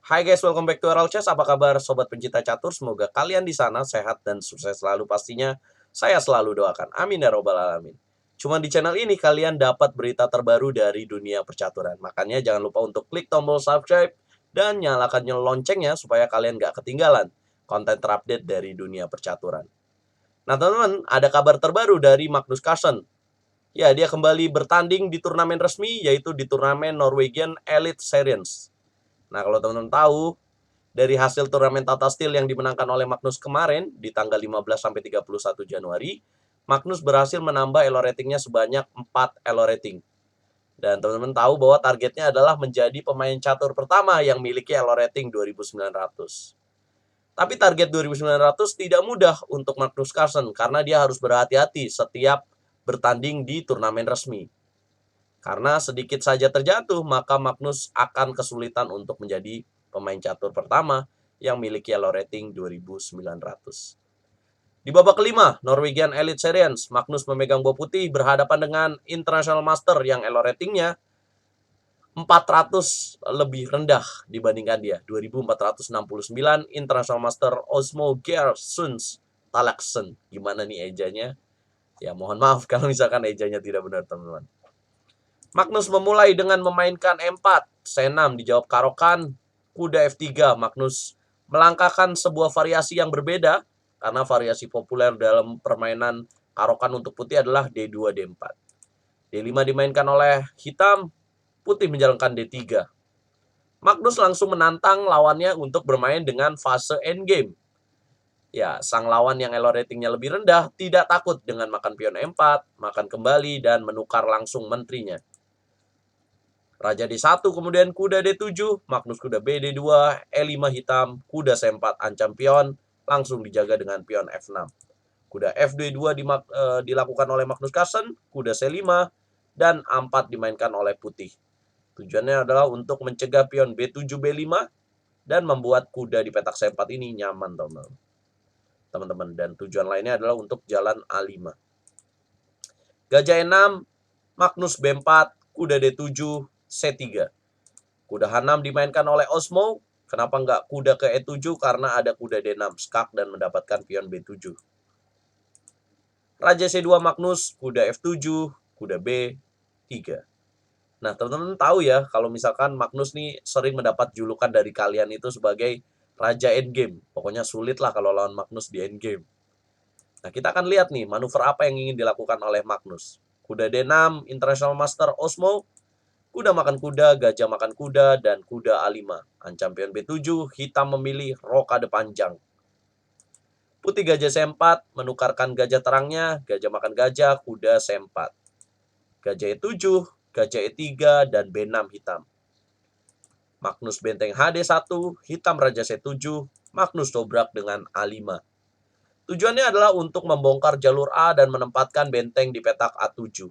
Hai guys, welcome back to Oral Chess. Apa kabar sobat pencinta catur? Semoga kalian di sana sehat dan sukses selalu pastinya. Saya selalu doakan. Amin ya robbal alamin. Cuma di channel ini kalian dapat berita terbaru dari dunia percaturan. Makanya jangan lupa untuk klik tombol subscribe dan nyalakan loncengnya supaya kalian gak ketinggalan konten terupdate dari dunia percaturan. Nah teman-teman, ada kabar terbaru dari Magnus Carlsen. Ya, dia kembali bertanding di turnamen resmi, yaitu di turnamen Norwegian Elite Series. Nah, kalau teman-teman tahu, dari hasil turnamen Tata Steel yang dimenangkan oleh Magnus kemarin di tanggal 15-31 Januari, Magnus berhasil menambah elo ratingnya sebanyak 4 elo rating. Dan teman-teman tahu bahwa targetnya adalah menjadi pemain catur pertama yang memiliki elo rating 2900. Tapi target 2900 tidak mudah untuk Magnus Carlsen karena dia harus berhati-hati setiap bertanding di turnamen resmi. Karena sedikit saja terjatuh, maka Magnus akan kesulitan untuk menjadi pemain catur pertama yang memiliki elo rating 2900. Di babak kelima, Norwegian Elite Series, Magnus memegang bola putih berhadapan dengan International Master yang elo ratingnya 400 lebih rendah dibandingkan dia. 2469 International Master Osmo Gersuns Talaksen. Gimana nih ejanya? Ya mohon maaf kalau misalkan ejanya tidak benar teman-teman. Magnus memulai dengan memainkan E4, C6 dijawab karokan, kuda F3. Magnus melangkahkan sebuah variasi yang berbeda karena variasi populer dalam permainan karokan untuk putih adalah D2, D4. D5 dimainkan oleh hitam, putih menjalankan D3. Magnus langsung menantang lawannya untuk bermain dengan fase endgame. Ya, sang lawan yang elo ratingnya lebih rendah tidak takut dengan makan pion E4, makan kembali, dan menukar langsung menterinya. Raja D1, kemudian kuda D7, Magnus kuda B D2, E5 hitam, kuda C4 ancam pion, langsung dijaga dengan pion F6. Kuda FD2 dilakukan oleh Magnus Carlsen, kuda C5, dan A4 dimainkan oleh putih. Tujuannya adalah untuk mencegah pion B7, B5, dan membuat kuda di petak C4 ini nyaman, teman-teman. Dan tujuan lainnya adalah untuk jalan A5. Gajah E6, Magnus B4, kuda D7, C3. Kuda H6 dimainkan oleh Osmo. Kenapa nggak kuda ke E7? Karena ada kuda D6 skak dan mendapatkan pion B7. Raja C2 Magnus, kuda F7, kuda B3. Nah, teman-teman tahu ya, kalau misalkan Magnus nih sering mendapat julukan dari kalian itu sebagai Raja Endgame. Pokoknya sulit lah kalau lawan Magnus di Endgame. Nah, kita akan lihat nih manuver apa yang ingin dilakukan oleh Magnus. Kuda D6, International Master Osmo, kuda makan kuda, gajah makan kuda, dan kuda A5. Ancam pion B7, hitam memilih rokade panjang. Putih gajah C4, menukarkan gajah terangnya, gajah makan gajah, kuda C4. Gajah E7, gajah E3, dan B6 hitam. Magnus benteng HD1, hitam raja C7, Magnus dobrak dengan A5. Tujuannya adalah untuk membongkar jalur A dan menempatkan benteng di petak A7.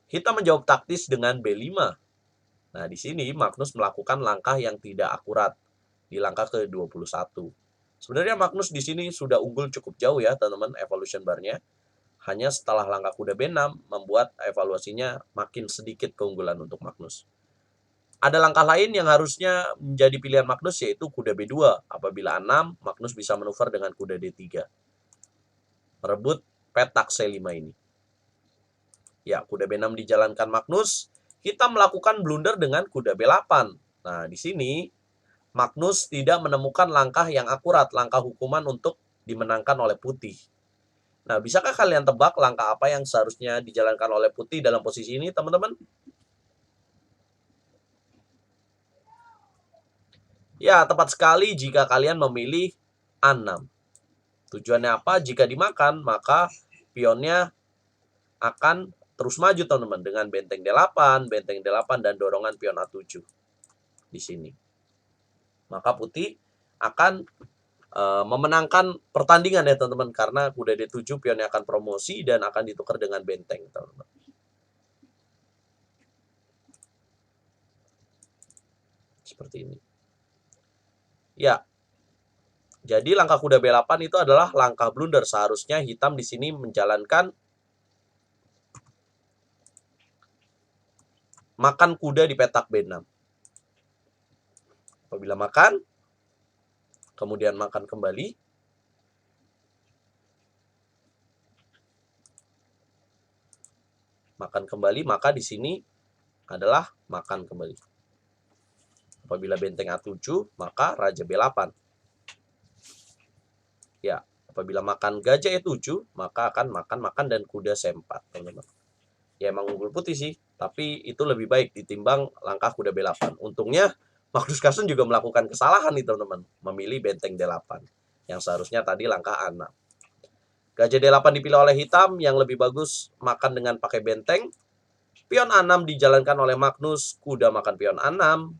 Hitam menjawab taktis dengan B5. Nah, di sini Magnus melakukan langkah yang tidak akurat di langkah ke-21. Sebenarnya Magnus di sini sudah unggul cukup jauh ya, teman-teman, evolution bar-nya. Hanya setelah langkah kuda B6 membuat evaluasinya makin sedikit keunggulan untuk Magnus. Ada langkah lain yang harusnya menjadi pilihan Magnus, yaitu kuda B2. Apabila A6, Magnus bisa manuver dengan kuda D3. Merebut petak C5 ini. Ya, kuda B6 dijalankan Magnus. Hitam melakukan blunder dengan kuda B8. Nah, di sini Magnus tidak menemukan langkah yang akurat, langkah hukuman untuk dimenangkan oleh putih. Nah, bisakah kalian tebak langkah apa yang seharusnya dijalankan oleh putih dalam posisi ini, teman-teman? Ya, tepat sekali jika kalian memilih A6. Tujuannya apa? Jika dimakan, maka pionnya akan terus maju, teman-teman, dengan benteng D8, dan dorongan pion A7 di sini. Maka putih akan memenangkan pertandingan ya, teman-teman, karena kuda D7 pionnya akan promosi dan akan ditukar dengan benteng, teman-teman. Seperti ini. Ya. Jadi langkah kuda B8 itu adalah langkah blunder. Seharusnya hitam di sini menjalankan makan kuda di petak B6. Apabila makan, kemudian makan kembali, maka di sini adalah makan kembali. Apabila benteng A7, maka raja B8. Ya, apabila makan gajah E7, maka akan makan dan kuda C4, teman-teman. Ya, emang unggul putih sih, tapi itu lebih baik ditimbang langkah kuda B8. Untungnya, Magnus Carlsen juga melakukan kesalahan nih, teman-teman. Memilih benteng D8, yang seharusnya tadi langkah A6. Gajah D8 dipilih oleh hitam, yang lebih bagus makan dengan pakai benteng. Pion A6 dijalankan oleh Magnus, kuda makan pion A6,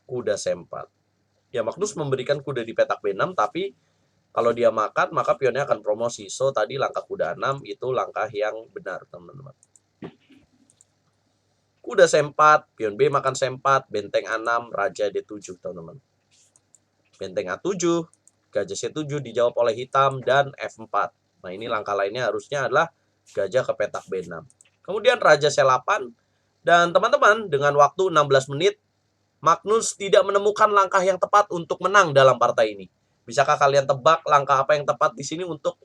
kuda C4. Ya, Magnus memberikan kuda di petak B6, tapi kalau dia makan, maka pionnya akan promosi. So, tadi langkah kuda 6 itu langkah yang benar, teman-teman. Kuda C4, pion B makan C4, benteng A6, raja D7, teman-teman. Benteng A7, gajah C7 dijawab oleh hitam, dan F4. Nah, ini langkah lainnya harusnya adalah gajah ke petak B6. Kemudian raja C8, dan teman-teman, dengan waktu 16 menit, Magnus tidak menemukan langkah yang tepat untuk menang dalam partai ini. Bisakah kalian tebak langkah apa yang tepat di sini untuk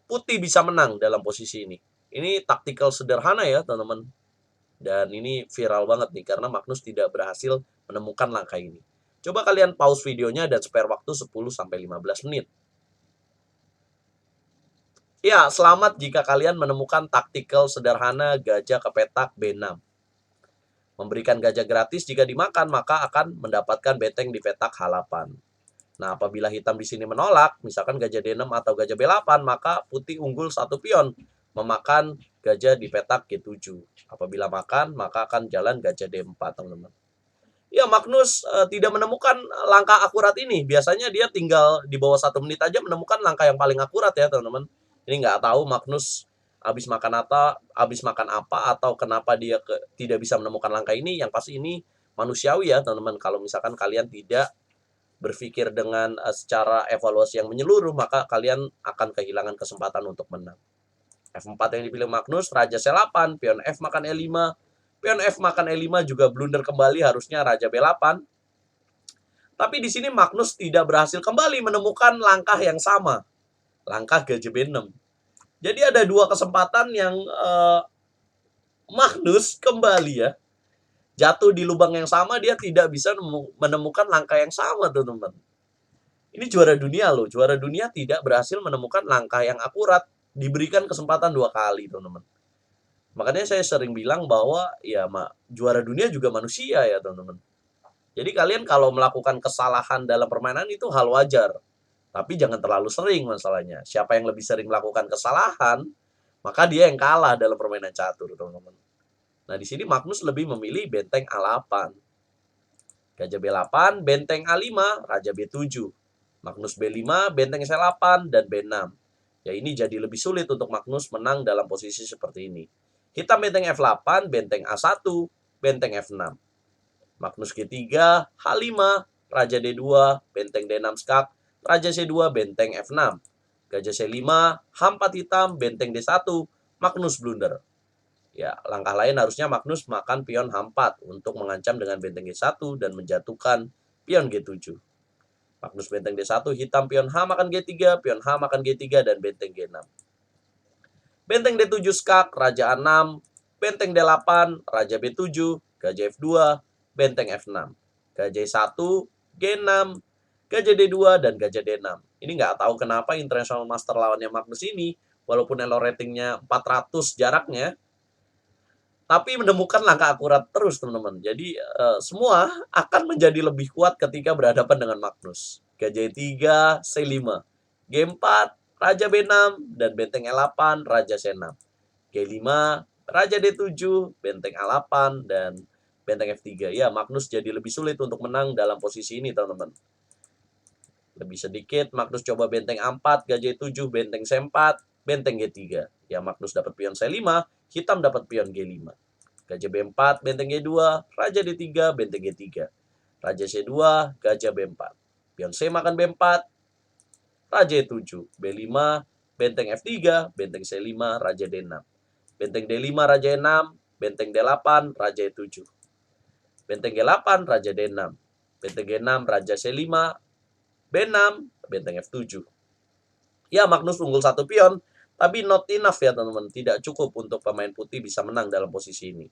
putih bisa menang dalam posisi ini? Ini taktikal sederhana ya, teman-teman. Dan ini viral banget nih, karena Magnus tidak berhasil menemukan langkah ini. Coba kalian pause videonya dan spare waktu 10-15 menit. Ya, selamat jika kalian menemukan taktikal sederhana gajah ke petak B6. Memberikan gajah gratis jika dimakan, maka akan mendapatkan benteng di petak H8. Nah, apabila hitam di sini menolak, misalkan gajah D6 atau gajah B8, maka putih unggul 1 pion, memakan gajah di petak G7. Apabila makan, maka akan jalan gajah D4, teman-teman. Ya, Magnus tidak menemukan langkah akurat ini. Biasanya dia tinggal di bawah 1 menit aja menemukan langkah yang paling akurat ya, teman-teman. Ini nggak tahu Magnus habis makan apa atau kenapa dia tidak bisa menemukan langkah ini. Yang pasti ini manusiawi ya, teman-teman. Kalau misalkan kalian tidak berpikir dengan secara evaluasi yang menyeluruh, maka kalian akan kehilangan kesempatan untuk menang. F4 yang dipilih Magnus, raja C8, pion F makan E5, pion F makan E5 juga blunder kembali, harusnya raja B8. Tapi di sini Magnus tidak berhasil kembali menemukan langkah yang sama, langkah gajah B6. Jadi ada dua kesempatan yang Magnus kembali ya, jatuh di lubang yang sama, dia tidak bisa menemukan langkah yang sama, teman-teman. Ini juara dunia loh, juara dunia tidak berhasil menemukan langkah yang akurat, diberikan kesempatan 2 kali, teman-teman. Makanya saya sering bilang bahwa ya juara dunia juga manusia ya, teman-teman. Jadi kalian kalau melakukan kesalahan dalam permainan itu hal wajar. Tapi jangan terlalu sering masalahnya. Siapa yang lebih sering melakukan kesalahan, maka dia yang kalah dalam permainan catur, teman-teman. Nah, di sini Magnus lebih memilih benteng A8. Gajah B8, benteng A5, raja B7. Magnus B5, benteng C8, dan B6. Ya, ini jadi lebih sulit untuk Magnus menang dalam posisi seperti ini. Hitam benteng F8, benteng A1, benteng F6. Magnus G3, H5, raja D2, benteng D6 skak, raja C2, benteng F6. Gajah C5, H4 hitam, benteng D1, Magnus blunder. Ya, langkah lain harusnya Magnus makan pion H4 untuk mengancam dengan benteng G1 dan menjatuhkan pion G7. Magnus benteng D1, hitam pion H makan G3, pion H makan G3, dan benteng G6. Benteng D7 skak, raja A6, benteng D8, raja B7, gajah F2, benteng F6. Gajah 1, G6, gajah D2, dan gajah D6. Ini nggak tahu kenapa International Master lawannya Magnus ini, walaupun elo ratingnya 400 jaraknya, tapi menemukan langkah akurat terus, teman-teman. Jadi semua akan menjadi lebih kuat ketika berhadapan dengan Magnus. Gajah E3, C5, G4, raja B6, dan benteng E8, raja C6. G5, raja D7, benteng A8, dan benteng F3. Ya, Magnus jadi lebih sulit untuk menang dalam posisi ini, teman-teman. Lebih sedikit, Magnus coba benteng A4, gajah E7, benteng C4, benteng G3. Ya, Magnus dapat pion C5, hitam dapat pion G5. Gajah B4, benteng G2, raja D3, benteng G3. Raja C2, gajah B4. Pion C makan B4, raja E7. B5, benteng F3, benteng C5, raja D6. Benteng D5, raja E6, benteng D8, raja E7. Benteng G8, raja D6. benteng G6, raja C5, B6, benteng F7. Ya, Magnus unggul 1 pion, tapi not enough ya teman-teman. Tidak cukup untuk pemain putih bisa menang dalam posisi ini.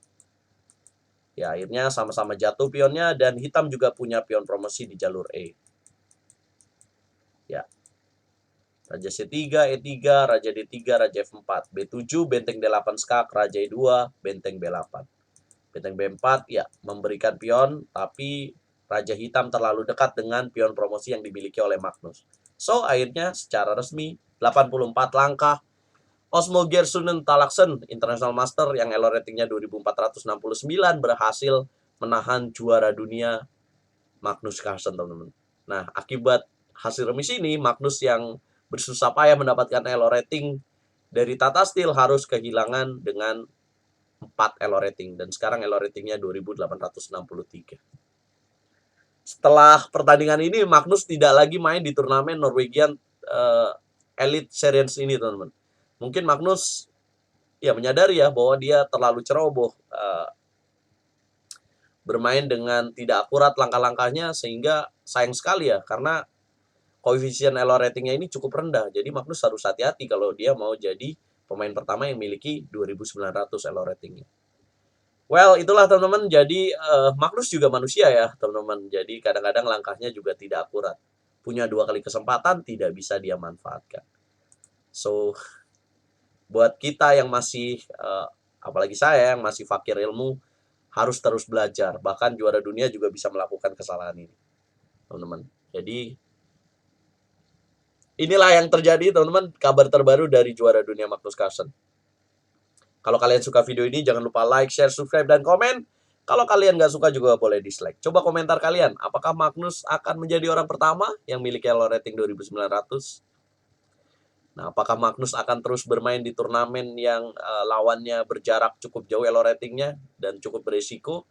Ya, akhirnya sama-sama jatuh pionnya dan hitam juga punya pion promosi di jalur E. Ya. Raja C3, E3, Raja D3, Raja F4, B7, benteng D8 skak, Raja E2, benteng B8. Benteng B4 ya memberikan pion, tapi Raja Hitam terlalu dekat dengan pion promosi yang dimiliki oleh Magnus. So, akhirnya secara resmi 84 langkah Osmo Gersunen Talaksen, International Master yang elo ratingnya 2469 berhasil menahan juara dunia Magnus Carlsen, teman-teman. Nah, akibat hasil remis ini, Magnus yang bersusah payah mendapatkan elo rating dari Tata Steel harus kehilangan dengan 4 elo rating. Dan sekarang elo ratingnya 2863. Setelah pertandingan ini, Magnus tidak lagi main di turnamen Norwegian Elite Series ini, teman-teman. Mungkin Magnus ya menyadari ya bahwa dia terlalu ceroboh bermain dengan tidak akurat langkah-langkahnya, sehingga sayang sekali ya karena koefisien elo ratingnya ini cukup rendah. Jadi Magnus harus hati-hati kalau dia mau jadi pemain pertama yang memiliki 2900 elo ratingnya. Well, itulah teman-teman. Jadi Magnus juga manusia ya teman-teman. Jadi kadang-kadang langkahnya juga tidak akurat. Punya 2 kali kesempatan, tidak bisa dia manfaatkan. So, buat kita yang masih, apalagi saya yang masih fakir ilmu, harus terus belajar. Bahkan juara dunia juga bisa melakukan kesalahan ini, teman-teman. Jadi, inilah yang terjadi, teman-teman. Kabar terbaru dari juara dunia Magnus Carlsen. Kalau kalian suka video ini, jangan lupa like, share, subscribe, dan komen. Kalau kalian nggak suka juga boleh dislike. Coba komentar kalian, apakah Magnus akan menjadi orang pertama yang memiliki elo rating 2900? Nah, apakah Magnus akan terus bermain di turnamen yang lawannya berjarak cukup jauh elo ratingnya dan cukup beresiko?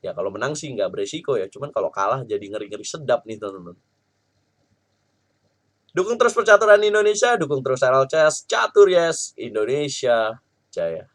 Ya, kalau menang sih nggak beresiko ya. Cuman kalau kalah jadi ngeri-ngeri sedap nih, teman-teman. Dukung terus percaturan Indonesia, dukung terus RL Chess, Catur Yes, Indonesia Jaya.